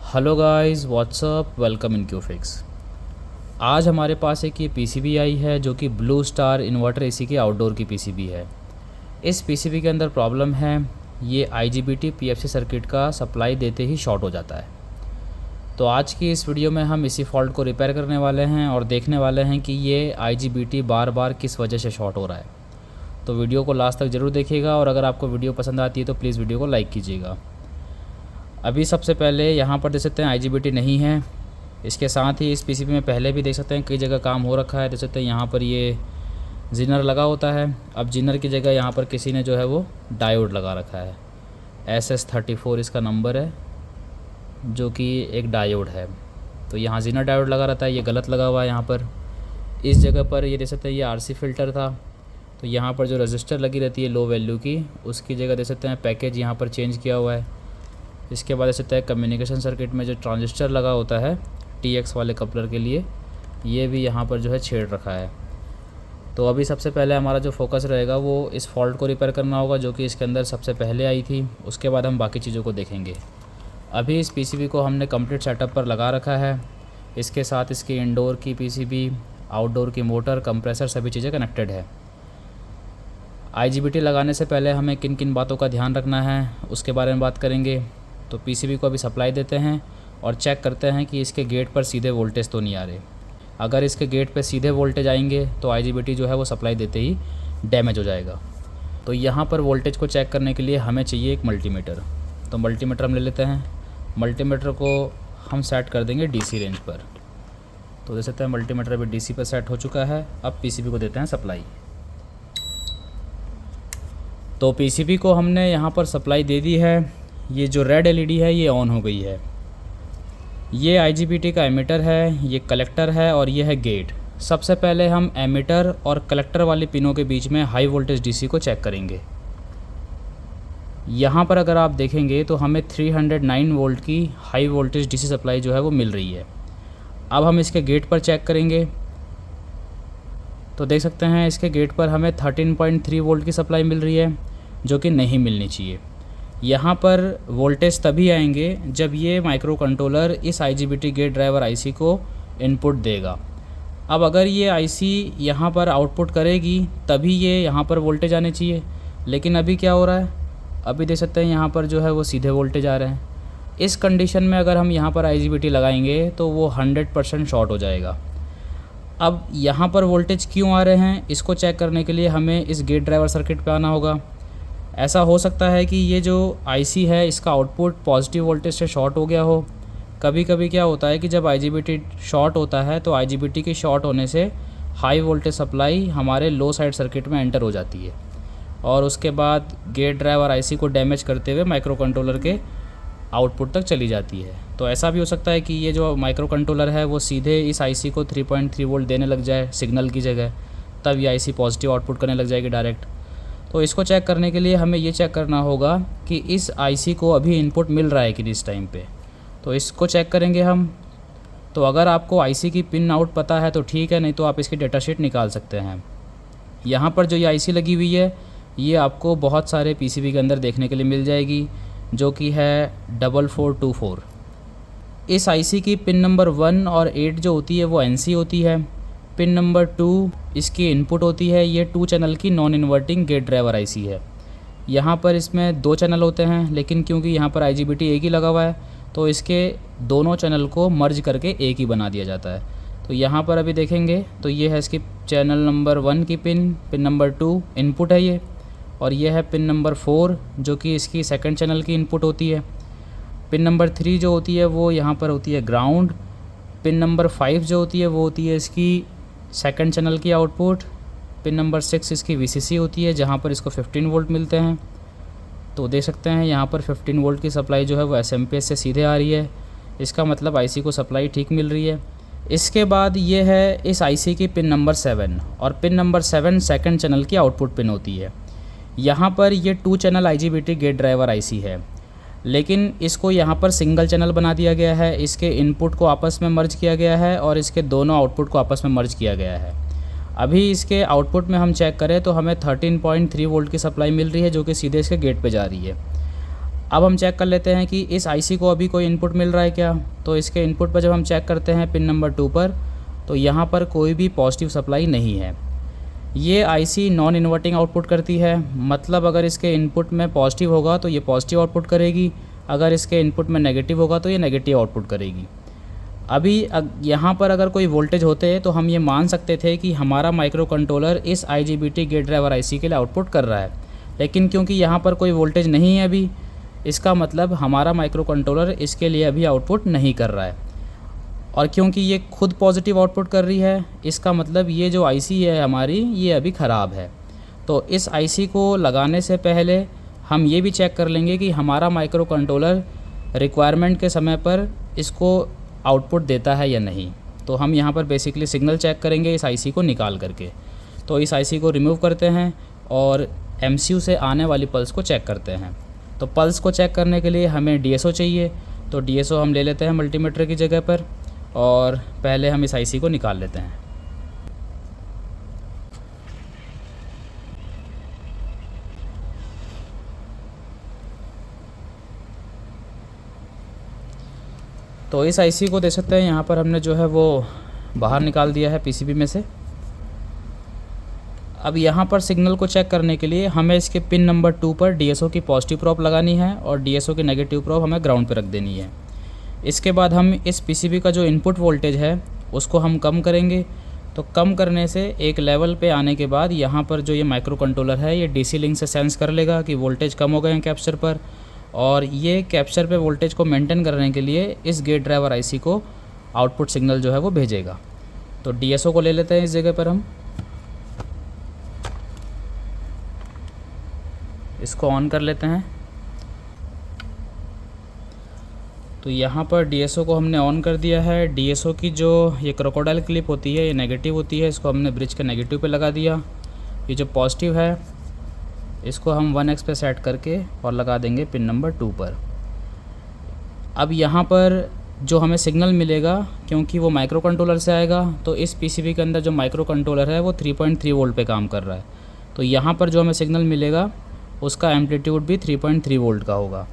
Hello guys, what's up, welcome in Qfix. आज हमारे पास एक ये पीसीबी आई है जो कि ब्लू स्टार इन्वर्टर एसी की आउटडोर की पीसीबी है। इस पीसीबी के अंदर प्रॉब्लम है, ये आईजीबीटी पीएफसी सर्किट का सप्लाई देते ही शॉर्ट हो जाता है। तो आज की इस वीडियो में हम इसी फॉल्ट को रिपेयर करने वाले हैं और देखने वाले हैं कि ये आईजीबीटी बार बार किस वजह से शॉर्ट हो रहा है। तो वीडियो को लास्ट तक ज़रूर देखिएगा और अगर आपको वीडियो पसंद आती है तो प्लीज़ वीडियो को लाइक कीजिएगा। अभी सबसे पहले यहाँ पर देख सकते हैं आईजीबीटी नहीं है। इसके साथ ही इस पीसीबी में पहले भी देख सकते हैं कई जगह काम हो रखा है। देख सकते हैं यहाँ पर ये जिनर लगा होता है। अब जिनर की जगह यहाँ पर किसी ने जो है वो डायोड लगा रखा है। SS34 इसका नंबर है, जो कि एक डायोड है। तो यहाँ जिनर डायोड लगा रहता है, ये गलत लगा हुआ है। यहाँ पर इस जगह पर ये देख सकते हैं ये RC फ़िल्टर था। तो यहाँ पर जो रजिस्टर लगी रहती है लो वैल्यू की, उसकी जगह देख सकते हैं पैकेज यहाँ पर चेंज किया हुआ है। इसके बाद देख सकते हैं कम्युनिकेशन सर्किट में जो ट्रांजिस्टर लगा होता है TX वाले कपलर के लिए, ये भी यहाँ पर जो है छेड़ रखा है। तो अभी सबसे पहले हमारा जो फोकस रहेगा वो इस फॉल्ट को रिपेयर करना होगा, जो कि इसके अंदर सबसे पहले आई थी। उसके बाद हम बाकी चीज़ों को देखेंगे। अभी इस पीसीबी को हमने कंप्लीट सेटअप पर लगा रखा है। इसके साथ इसकी इंडोर की पीसीबी, आउटडोर की मोटर, कंप्रेसर, सभी चीज़ें कनेक्टेड है। आईजीबीटी लगाने से पहले हमें किन किन बातों का ध्यान रखना है उसके बारे में बात करेंगे। तो पीसीबी को अभी सप्लाई देते हैं और चेक करते हैं कि इसके गेट पर सीधे वोल्टेज तो नहीं आ रहे। अगर इसके गेट पे सीधे वोल्टेज आएंगे तो आईजीबीटी जो है वो सप्लाई देते ही डैमेज हो जाएगा। तो यहाँ पर वोल्टेज को चेक करने के लिए हमें चाहिए एक मल्टीमीटर। तो मल्टीमीटर हम ले लेते हैं। मल्टीमीटर को हम सेट कर देंगे DC रेंज पर। तो देख सकते हैं मल्टीमीटर अभी DC पर सेट हो चुका है। अब पीसीबी को देते हैं सप्लाई। तो पीसीबी को हमने यहाँ पर सप्लाई दे दी है। ये जो रेड LED है ये ऑन हो गई है। ये आईजीबीटी का एमीटर है, ये कलेक्टर है और ये है गेट। सबसे पहले हम एमीटर और कलेक्टर वाली पिनों के बीच में हाई वोल्टेज DC को चेक करेंगे। यहाँ पर अगर आप देखेंगे तो हमें 309 वोल्ट की हाई वोल्टेज DC सप्लाई जो है वो मिल रही है। अब हम इसके गेट पर चेक करेंगे तो देख सकते हैं इसके गेट पर हमें 13.3 वोल्ट की सप्लाई मिल रही है, जो कि नहीं मिलनी चाहिए। यहाँ पर वोल्टेज तभी आएंगे जब ये माइक्रो कंट्रोलर इस आईजीबीटी गेट ड्राइवर आईसी को इनपुट देगा। अब अगर ये आईसी यहाँ पर आउटपुट करेगी तभी ये यहाँ पर वोल्टेज आने चाहिए, लेकिन अभी क्या हो रहा है, अभी देख सकते हैं यहाँ पर जो है वो सीधे वोल्टेज आ रहे हैं। इस कंडीशन में अगर हम यहाँ पर आईजीबीटी लगाएंगे तो वो 100% शॉर्ट हो जाएगा। अब यहाँ पर वोल्टेज क्यों आ रहे हैं इसको चेक करने के लिए हमें इस गेट ड्राइवर सर्किट पे आना होगा। ऐसा हो सकता है कि ये जो आईसी है इसका आउटपुट पॉजिटिव वोल्टेज से शॉर्ट हो गया हो। कभी कभी क्या होता है कि जब आईजीबीटी शॉर्ट होता है तो आईजीबीटी के शॉर्ट होने से हाई वोल्टेज सप्लाई हमारे लो साइड सर्किट में एंटर हो जाती है और उसके बाद गेट ड्राइवर आईसी को डैमेज करते हुए माइक्रो कंट्रोलर के आउटपुट तक चली जाती है। तो ऐसा भी हो सकता है कि ये जो माइक्रो कंट्रोलर है वो सीधे इस आईसी को 3.3 वोल्ट देने लग जाए सिग्नल की जगह, तब ये आईसी पॉजिटिव आउटपुट करने लग जाएगी डायरेक्ट। तो इसको चेक करने के लिए हमें ये चेक करना होगा कि इस आईसी को अभी इनपुट मिल रहा है कि इस टाइम पे। तो इसको चेक करेंगे हम। तो अगर आपको आईसी की पिन आउट पता है तो ठीक है, नहीं तो आप इसकी डेटा शीट निकाल सकते हैं। यहाँ पर जो ये आईसी लगी हुई है ये आपको बहुत सारे पीसीबी के अंदर देखने के लिए मिल जाएगी, जो कि है 4424। इस आईसी की पिन नंबर 1 और 8 जो होती है वो NC होती है। पिन नंबर 2 इसकी इनपुट होती है। ये 2 चैनल की non inverting gate driver IC है। यहाँ पर इसमें 2 चैनल होते हैं, लेकिन क्योंकि यहाँ पर आईजीबीटी एक ही लगा हुआ है तो इसके दोनों चैनल को मर्ज करके एक ही बना दिया जाता है। तो यहाँ पर अभी देखेंगे तो ये है इसकी चैनल नंबर 1 की पिन नंबर 2 इनपुट है ये, और ये है पिन नंबर 4 जो कि इसकी सेकंड चैनल की इनपुट होती है। पिन नंबर 3 जो होती है वो यहाँ पर होती है ग्राउंड। पिन नंबर 5 जो होती है वो होती है इसकी सेकंड चैनल की आउटपुट। पिन नंबर 6 इसकी VCC होती है, जहाँ पर इसको 15 वोल्ट मिलते हैं। तो देख सकते हैं यहाँ पर 15 वोल्ट की सप्लाई जो है वो SMPS से सीधे आ रही है। इसका मतलब आईसी को सप्लाई ठीक मिल रही है। इसके बाद ये है इस आईसी की पिन नंबर 7, और पिन नंबर 7 सेकंड चैनल की आउटपुट पिन होती है। यहाँ पर ये 2 channel IGBT gate driver IC है, लेकिन इसको यहाँ पर सिंगल चैनल बना दिया गया है। इसके इनपुट को आपस में मर्ज किया गया है और इसके दोनों आउटपुट को आपस में मर्ज किया गया है। अभी इसके आउटपुट में हम चेक करें तो हमें 13.3 वोल्ट की सप्लाई मिल रही है, जो कि सीधे इसके गेट पे जा रही है। अब हम चेक कर लेते हैं कि इस आईसी को अभी कोई इनपुट मिल रहा है क्या। तो इसके इनपुट पर जब हम चेक करते हैं पिन नंबर 2 पर, तो यहाँ पर कोई भी पॉजिटिव सप्लाई नहीं है। ये आईसी नॉन इन्वर्टिंग आउटपुट करती है, मतलब अगर इसके इनपुट में पॉजिटिव होगा तो ये पॉजिटिव आउटपुट करेगी, अगर इसके इनपुट में नेगेटिव होगा तो ये नेगेटिव आउटपुट करेगी। अभी यहाँ पर अगर कोई वोल्टेज होते तो हम ये मान सकते थे कि हमारा माइक्रो कंट्रोलर इस IGBT गेट ड्राइवर आईसी के लिए आउटपुट कर रहा है, लेकिन क्योंकि यहाँ पर कोई वोल्टेज नहीं है अभी, इसका मतलब हमारा माइक्रो कंट्रोलर इसके लिए अभी आउटपुट नहीं कर रहा है। और क्योंकि ये खुद पॉजिटिव आउटपुट कर रही है, इसका मतलब ये जो आईसी है हमारी, ये अभी ख़राब है। तो इस आईसी को लगाने से पहले हम ये भी चेक कर लेंगे कि हमारा माइक्रो कंट्रोलर रिक्वायरमेंट के समय पर इसको आउटपुट देता है या नहीं। तो हम यहाँ पर बेसिकली सिग्नल चेक करेंगे इस आईसी को निकाल करके। तो इस आईसी को रिमूव करते हैं और MCU से आने वाली पल्स को चेक करते हैं। तो पल्स को चेक करने के लिए हमें DSO चाहिए, तो DSO हम ले लेते हैं मल्टीमीटर की जगह पर, और पहले हम इस आईसी को निकाल लेते हैं। तो इस आईसी को देख सकते हैं यहाँ पर हमने जो है वो बाहर निकाल दिया है PCB में से। अब यहाँ पर सिग्नल को चेक करने के लिए हमें इसके पिन नंबर 2 पर DSO की पॉजिटिव प्रोब लगानी है और DSO की नेगेटिव प्रोब हमें ग्राउंड पर रख देनी है। इसके बाद हम इस PCB का जो इनपुट वोल्टेज है उसको हम कम करेंगे। तो कम करने से एक लेवल पे आने के बाद यहाँ पर जो ये माइक्रो कंट्रोलर है ये DC लिंक से सेंस कर लेगा कि वोल्टेज कम हो गए हैं कैप्चर पर, और ये कैप्चर पे वोल्टेज को मेंटेन करने के लिए इस गेट ड्राइवर आईसी को आउटपुट सिग्नल जो है वो भेजेगा। तो DSO को ले लेते हैं इस जगह पर, हम इसको ऑन कर लेते हैं। तो यहाँ पर DSO को हमने ऑन कर दिया है। DSO की जो ये क्रोकोडाइल क्लिप होती है ये नेगेटिव होती है, इसको हमने ब्रिज के नेगेटिव पे लगा दिया। ये जो पॉजिटिव है इसको हम 1x पे सेट करके और लगा देंगे पिन नंबर 2 पर। अब यहाँ पर जो हमें सिग्नल मिलेगा, क्योंकि वो माइक्रो कंट्रोलर से आएगा, तो इस PCB के अंदर जो माइक्रो कंट्रोलर है वो 3.3 वोल्ट पे काम कर रहा है। तो यहाँ पर जो हमें सिग्नल मिलेगा उसका एम्पलीट्यूड भी 3.3 वोल्ट का होगा।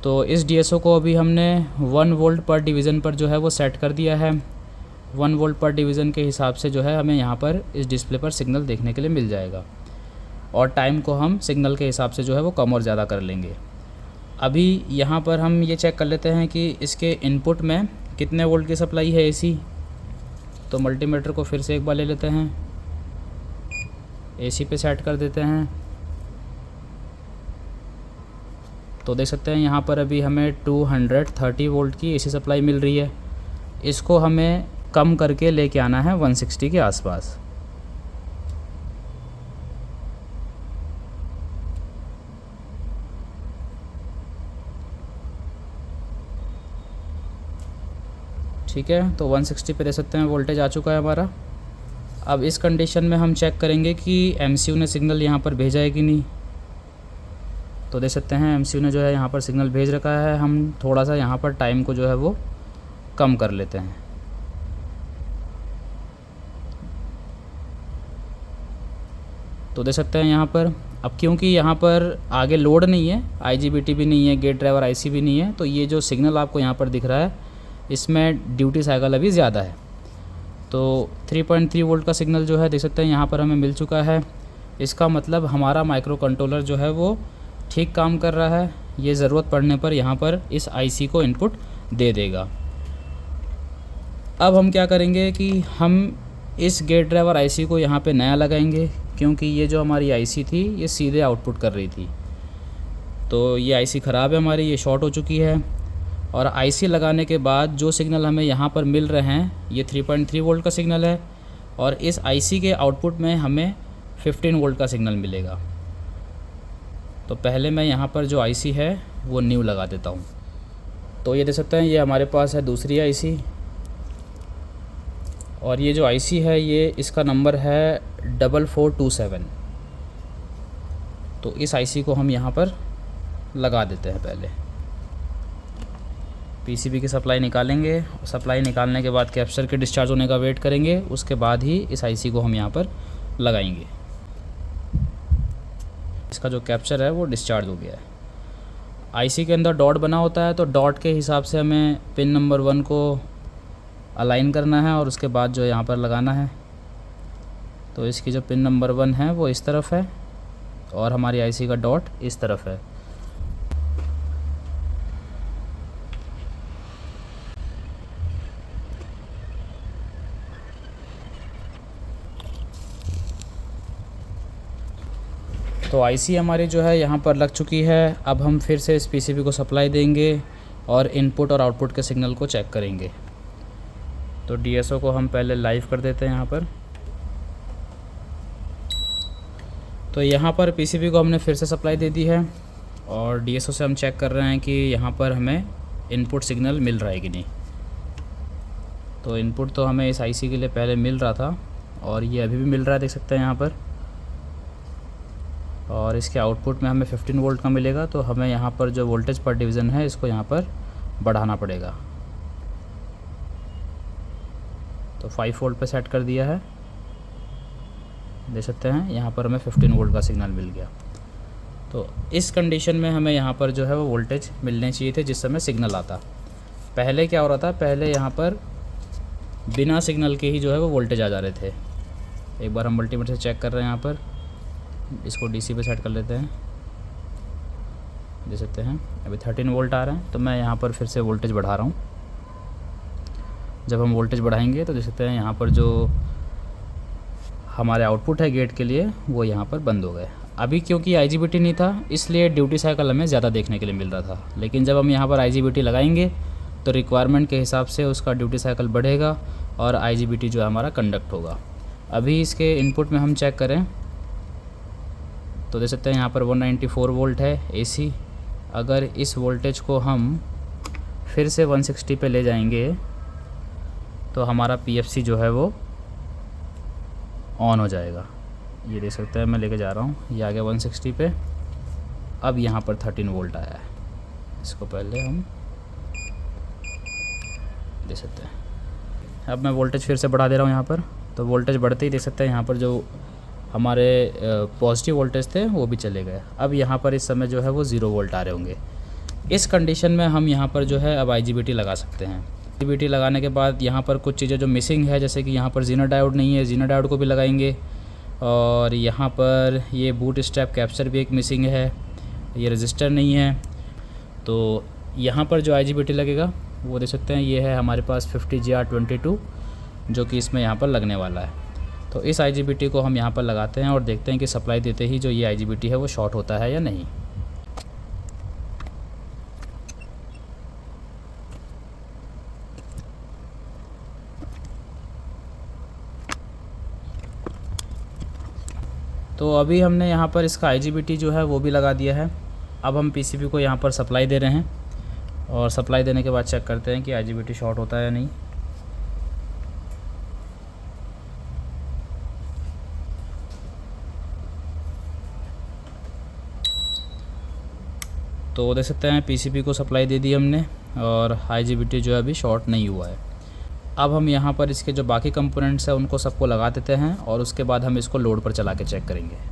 तो इस DSO को अभी हमने 1 वोल्ट पर डिवीज़न पर जो है वो सेट कर दिया है। 1 वोल्ट पर डिवीज़न के हिसाब से जो है हमें यहाँ पर इस डिस्प्ले पर सिग्नल देखने के लिए मिल जाएगा, और टाइम को हम सिग्नल के हिसाब से जो है वो कम और ज़्यादा कर लेंगे। अभी यहाँ पर हम ये चेक कर लेते हैं कि इसके इनपुट में कितने वोल्ट की सप्लाई है AC। तो मल्टीमीटर को फिर से एक बार ले लेते हैं, AC पे सेट कर देते हैं। तो देख सकते हैं यहाँ पर अभी हमें 230 वोल्ट की AC सप्लाई मिल रही है। इसको हमें कम करके लेके आना है 160 के आसपास। ठीक है, तो 160 पे देख सकते हैं वोल्टेज आ चुका है हमारा। अब इस कंडीशन में हम चेक करेंगे कि MCU ने सिग्नल यहाँ पर भेजा है कि नहीं। तो देख सकते हैं MCU ने जो है यहाँ पर सिग्नल भेज रखा है। हम थोड़ा सा यहाँ पर टाइम को जो है वो कम कर लेते हैं। तो देख सकते हैं यहाँ पर, अब क्योंकि यहाँ पर आगे लोड नहीं है, IGBT भी नहीं है, गेट ड्राइवर IC भी नहीं है, तो ये जो सिग्नल आपको यहाँ पर दिख रहा है इसमें ड्यूटी साइकिल अभी ज़्यादा है। तो 3.3 वोल्ट का सिग्नल जो है देख सकते हैं यहाँ पर हमें मिल चुका है। इसका मतलब हमारा माइक्रो कंट्रोलर जो है वो ठीक काम कर रहा है। ये ज़रूरत पड़ने पर यहाँ पर इस आईसी को इनपुट दे देगा। अब हम क्या करेंगे कि हम इस गेट ड्राइवर आईसी को यहाँ पे नया लगाएंगे, क्योंकि ये जो हमारी आईसी थी ये सीधे आउटपुट कर रही थी। तो ये आईसी ख़राब है हमारी, ये शॉर्ट हो चुकी है। और आईसी लगाने के बाद जो सिग्नल हमें यहाँ पर मिल रहे हैं ये 3.3 वोल्ट का सिग्नल है, और इस आईसी के आउटपुट में हमें 15 वोल्ट का सिग्नल मिलेगा। तो पहले मैं यहाँ पर जो आईसी है वो न्यू लगा देता हूँ। तो ये देख सकते हैं ये हमारे पास है दूसरी आईसी, और ये जो आईसी है ये इसका नंबर है 4427। तो इस आईसी को हम यहाँ पर लगा देते हैं। पहले पीसीबी की सप्लाई निकालेंगे, सप्लाई निकालने के बाद कैप्चर के डिस्चार्ज होने का वेट करेंगे, उसके बाद ही इस आईसी को हम यहाँ पर लगाएंगे। इसका जो कैप्चर है वो डिस्चार्ज हो गया है। आईसी के अंदर डॉट बना होता है, तो डॉट के हिसाब से हमें पिन नंबर 1 को अलाइन करना है और उसके बाद जो यहाँ पर लगाना है। तो इसकी जो पिन नंबर 1 है वो इस तरफ है और हमारी आईसी का डॉट इस तरफ है। तो आईसी हमारी जो है यहाँ पर लग चुकी है। अब हम फिर से इस पीसीबी को सप्लाई देंगे और इनपुट और आउटपुट के सिग्नल को चेक करेंगे। तो डीएसओ को हम पहले लाइव कर देते हैं यहाँ पर। तो यहाँ पर पीसीबी को हमने फिर से सप्लाई दे दी है और डीएसओ से हम चेक कर रहे हैं कि यहाँ पर हमें इनपुट सिग्नल मिल रहा है कि नहीं। तो इनपुट तो हमें इस आईसी के लिए पहले मिल रहा था और ये अभी भी मिल रहा है, देख सकते हैं यहाँ पर। और इसके आउटपुट में हमें 15 वोल्ट का मिलेगा, तो हमें यहाँ पर जो वोल्टेज पर डिवीज़न है इसको यहाँ पर बढ़ाना पड़ेगा। तो 5 वोल्ट पे सेट कर दिया है, देख सकते हैं यहाँ पर हमें 15 वोल्ट का सिग्नल मिल गया। तो इस कंडीशन में हमें यहाँ पर जो है वो वोल्टेज मिलने चाहिए थे जिस समय सिग्नल आता। पहले क्या हो रहा था, पहले यहाँ पर बिना सिग्नल के ही जो है वो वोल्टेज आ जा रहे थे। एक बार हम मल्टीमीटर से चेक कर रहे हैं, यहाँ पर इसको डीसी पे सेट कर लेते हैं, देख सकते हैं अभी 13 वोल्ट आ रहे हैं। तो मैं यहाँ पर फिर से वोल्टेज बढ़ा रहा हूँ। जब हम वोल्टेज बढ़ाएंगे तो देख सकते हैं यहाँ पर जो हमारे आउटपुट है गेट के लिए वो यहाँ पर बंद हो गए। अभी क्योंकि आईजीबीटी नहीं था इसलिए ड्यूटी साइकिल हमें ज़्यादा देखने के लिए मिल रहा था, लेकिन जब हम यहाँ पर आईजीबीटी लगाएंगे तो रिक्वायरमेंट के हिसाब से उसका ड्यूटी साइकिल बढ़ेगा और आईजीबीटी जो है हमारा कंडक्ट होगा। अभी इसके इनपुट में हम चेक करें तो देख सकते हैं यहाँ पर 194 वोल्ट है एसी। अगर इस वोल्टेज को हम फिर से 160 पे ले जाएंगे तो हमारा पीएफसी जो है वो ऑन हो जाएगा। ये देख सकते हैं मैं लेके जा रहा हूँ, ये आ गया 160 पे। अब यहाँ पर 13 वोल्ट आया है। इसको पहले हम देख सकते हैं। अब मैं वोल्टेज फिर से बढ़ा दे रहा हूँ यहाँ पर। तो वोल्टेज बढ़ते ही देख सकते हैं यहाँ पर जो हमारे पॉजिटिव वोल्टेज थे वो भी चले गए। अब यहाँ पर इस समय जो है वो 0 वोल्ट आ रहे होंगे। इस कंडीशन में हम यहाँ पर जो है अब आईजीबीटी लगा सकते हैं। आईजीबीटी लगाने के बाद यहाँ पर कुछ चीज़ें जो मिसिंग है, जैसे कि यहाँ पर जीनर डायोड नहीं है, जीनर डायोड को भी लगाएंगे। और यहाँ पर ये बूट स्ट्रैप कैप्चर भी एक मिसिंग है, ये रजिस्टर नहीं है। तो यहाँ पर जो आईजीबीटी लगेगा वो देख सकते हैं, ये है हमारे पास 50GR22 जो कि इसमें यहाँ पर लगने वाला है। तो इस आईजीबीटी को हम यहाँ पर लगाते हैं और देखते हैं कि सप्लाई देते ही जो ये आईजीबीटी है वो शॉर्ट होता है या नहीं। तो अभी हमने यहाँ पर इसका आईजीबीटी जो है वो भी लगा दिया है। अब हम पीसीबी को यहाँ पर सप्लाई दे रहे हैं और सप्लाई देने के बाद चेक करते हैं कि आईजीबीटी शॉर्ट होता है या नहीं। तो देख सकते हैं पीसीबी को सप्लाई दे दी हमने और आईजीबीटी जो है अभी शॉर्ट नहीं हुआ है। अब हम यहाँ पर इसके जो बाकी कंपोनेंट्स हैं उनको सबको लगा देते हैं और उसके बाद हम इसको लोड पर चला के चेक करेंगे।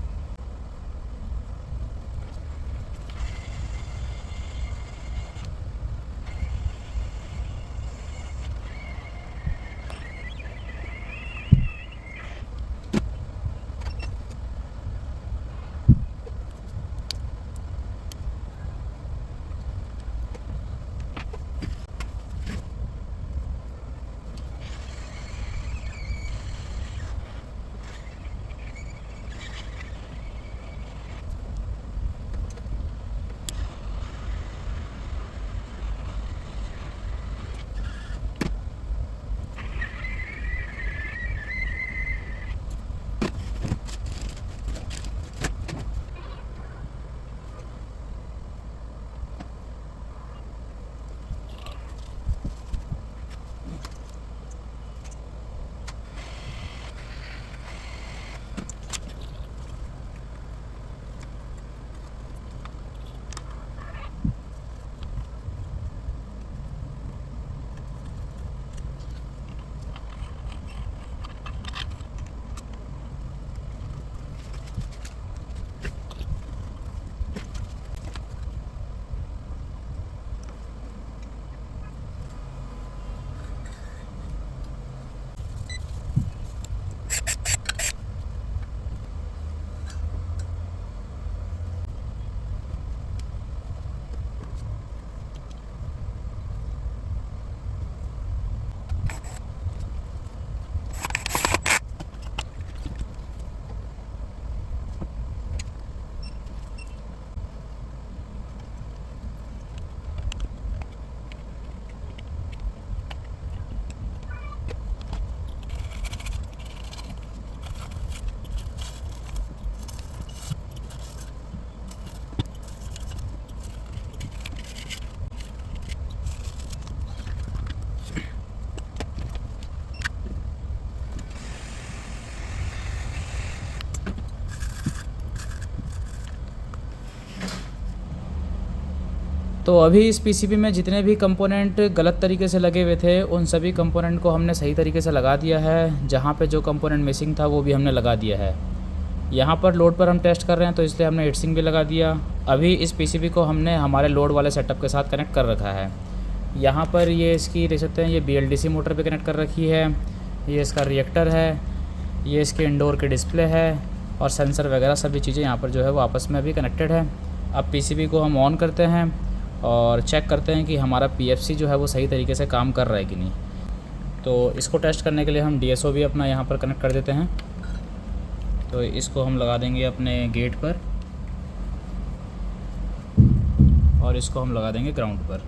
तो अभी इस पीसीबी में जितने भी कंपोनेंट गलत तरीके से लगे हुए थे उन सभी कंपोनेंट को हमने सही तरीके से लगा दिया है। जहाँ पे जो कंपोनेंट मिसिंग था वो भी हमने लगा दिया है। यहाँ पर लोड पर हम टेस्ट कर रहे हैं तो इसलिए हमने हीटसिंक भी लगा दिया। अभी इस पीसीबी को हमने हमारे लोड वाले सेटअप के साथ कनेक्ट कर रखा है। यहाँ पर ये इसकी देख सकते हैं, ये BLDC मोटर पे कनेक्ट कर रखी है। ये इसका रिएक्टर है, ये इसके इंडोर के डिस्प्ले है और सेंसर वगैरह सभी चीज़ें यहाँ पर जो है वो आपस में अभी कनेक्टेड है। अब पीसीबी को हम ऑन करते हैं और चेक करते हैं कि हमारा PFC जो है वो सही तरीके से काम कर रहा है कि नहीं। तो इसको टेस्ट करने के लिए हम DSO भी अपना यहाँ पर कनेक्ट कर देते हैं। तो इसको हम लगा देंगे अपने गेट पर और इसको हम लगा देंगे ग्राउंड पर।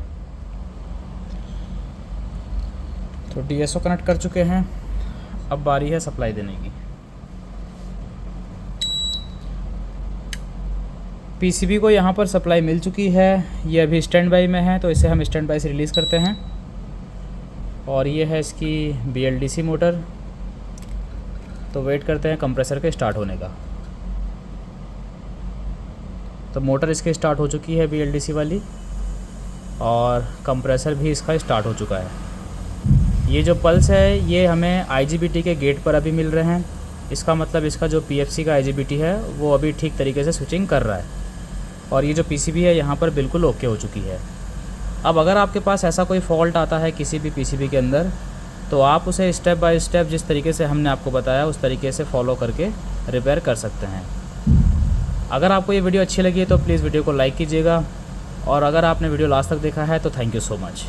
तो DSO कनेक्ट कर चुके हैं, अब बारी है सप्लाई देने की। पीसीबी को यहाँ पर सप्लाई मिल चुकी है, ये अभी स्टैंड बाई में है तो इसे हम स्टैंड बाई से रिलीज़ करते हैं। और ये है इसकी BLDC मोटर। तो वेट करते हैं कंप्रेसर के स्टार्ट होने का। तो मोटर इसकी स्टार्ट हो चुकी है BLDC वाली और कंप्रेसर भी इसका स्टार्ट हो चुका है। ये जो पल्स है ये हमें IGBT के गेट पर अभी मिल रहे हैं। इसका मतलब इसका जो PFC का IGBT है वो अभी ठीक तरीके से स्विचिंग कर रहा है और ये जो PCB है यहाँ पर बिल्कुल ओके हो चुकी है। अब अगर आपके पास ऐसा कोई फॉल्ट आता है किसी भी PCB के अंदर तो आप उसे स्टेप बाय स्टेप जिस तरीके से हमने आपको बताया उस तरीके से फॉलो करके रिपेयर कर सकते हैं। अगर आपको ये वीडियो अच्छी लगी है तो प्लीज़ वीडियो को लाइक कीजिएगा और अगर आपने वीडियो लास्ट तक देखा है तो थैंक यू सो मच।